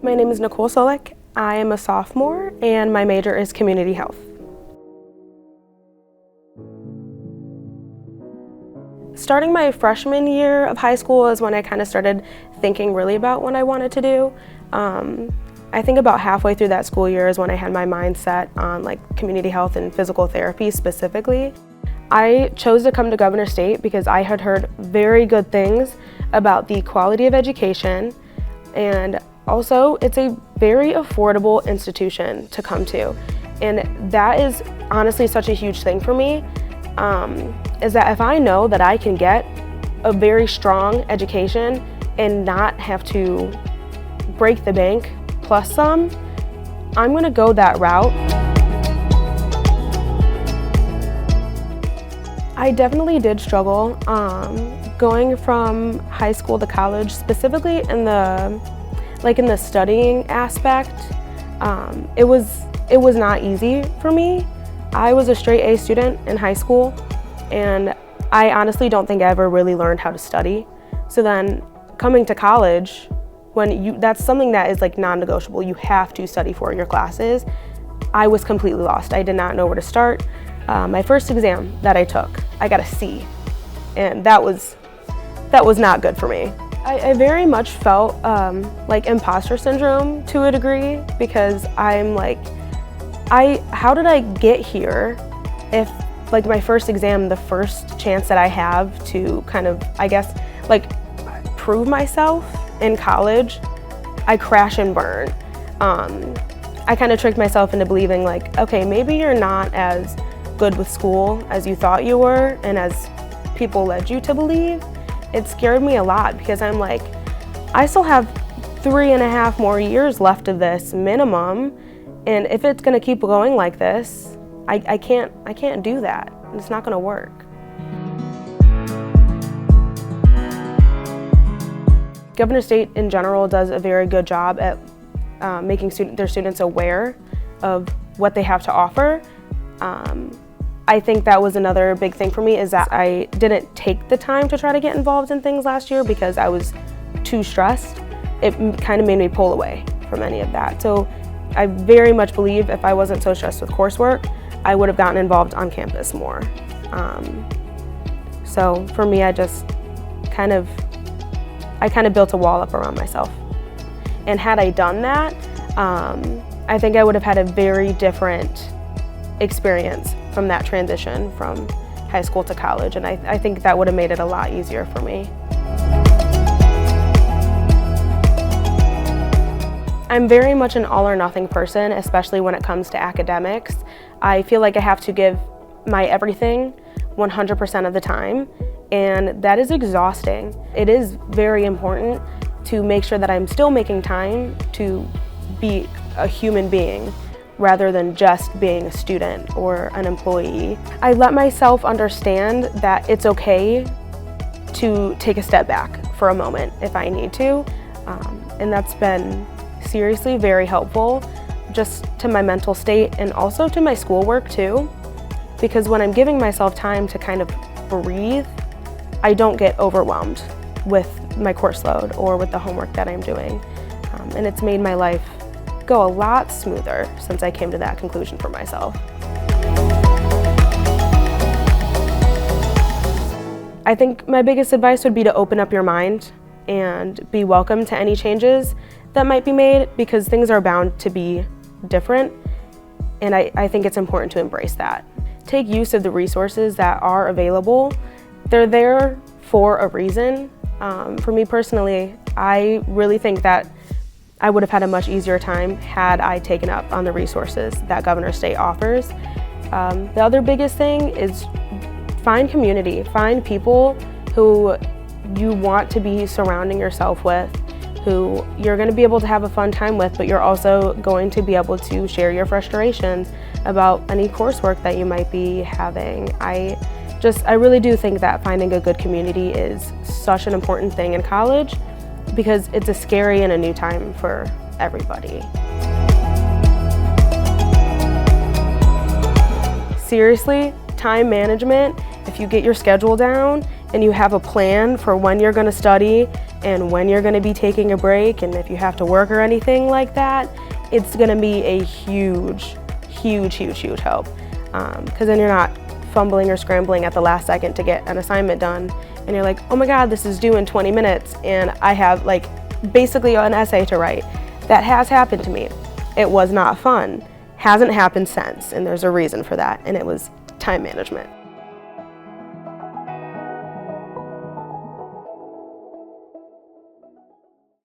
My name is Nicole S. I am a sophomore and my major is community health. Starting my freshman year of high school is when I kind of started thinking really about what I wanted to do. I think about halfway through that school year is when I had my mind set on community health and physical therapy specifically. I chose to come to GovState because I had heard very good things about the quality of education, and also it's a very affordable institution to come to. And that is honestly such a huge thing for me, is that if I know that I can get a very strong education and not have to break the bank plus some, I'm gonna go that route. I definitely did struggle going from high school to college, specifically in the studying aspect. It was not easy for me. I was a straight A student in high school, and I honestly don't think I ever really learned how to study. So then coming to college, that's something that is non-negotiable. You have to study for your classes. I was completely lost. I did not know where to start. My first exam that I took, I got a C, and that was not good for me. I very much felt like imposter syndrome to a degree, because I'm how did I get here if my first exam, the first chance that I have to kind of, prove myself in college, I crash and burn. I kind of tricked myself into believing okay, maybe you're not as good with school as you thought you were and as people led you to believe. It scared me a lot because I'm I still have 3.5 more years left of this minimum, and if it's gonna keep going like this, I can't do that. It's not gonna work. GovState in general does a very good job at making their students aware of what they have to offer. I think that was another big thing for me, is that I didn't take the time to try to get involved in things last year because I was too stressed. It kind of made me pull away from any of that. So I very much believe if I wasn't so stressed with coursework, I would have gotten involved on campus more. So for me, I kind of built a wall up around myself. And had I done that, I think I would have had a very different experience from that transition from high school to college, and I think that would have made it a lot easier for me. I'm very much an all or nothing person, especially when it comes to academics. I feel like I have to give my everything 100% of the time, and that is exhausting. It is very important to make sure that I'm still making time to be a human being rather than just being a student or an employee. I let myself understand that it's okay to take a step back for a moment if I need to, and that's been seriously very helpful just to my mental state and also to my schoolwork too, because when I'm giving myself time to kind of breathe, I don't get overwhelmed with my course load or with the homework that I'm doing, and it's made my life go a lot smoother since I came to that conclusion for myself. I think my biggest advice would be to open up your mind and be welcome to any changes that might be made, because things are bound to be different, and I think it's important to embrace that. Take use of the resources that are available. They're there for a reason. For me personally, I really think that I would have had a much easier time had I taken up on the resources that GovState offers. The other biggest thing is find community, find people who you want to be surrounding yourself with, who you're going to be able to have a fun time with, but you're also going to be able to share your frustrations about any coursework that you might be having. I really do think that finding a good community is such an important thing in college, because it's a scary and a new time for everybody. Seriously, time management, if you get your schedule down and you have a plan for when you're going to study and when you're going to be taking a break, and if you have to work or anything like that, it's going to be a huge help, because then you're not fumbling or scrambling at the last second to get an assignment done, and you're like, oh my god, this is due in 20 minutes and I have like basically an essay to write. That has happened to me. It was not fun. Hasn't happened since, and there's a reason for that, and it was time management.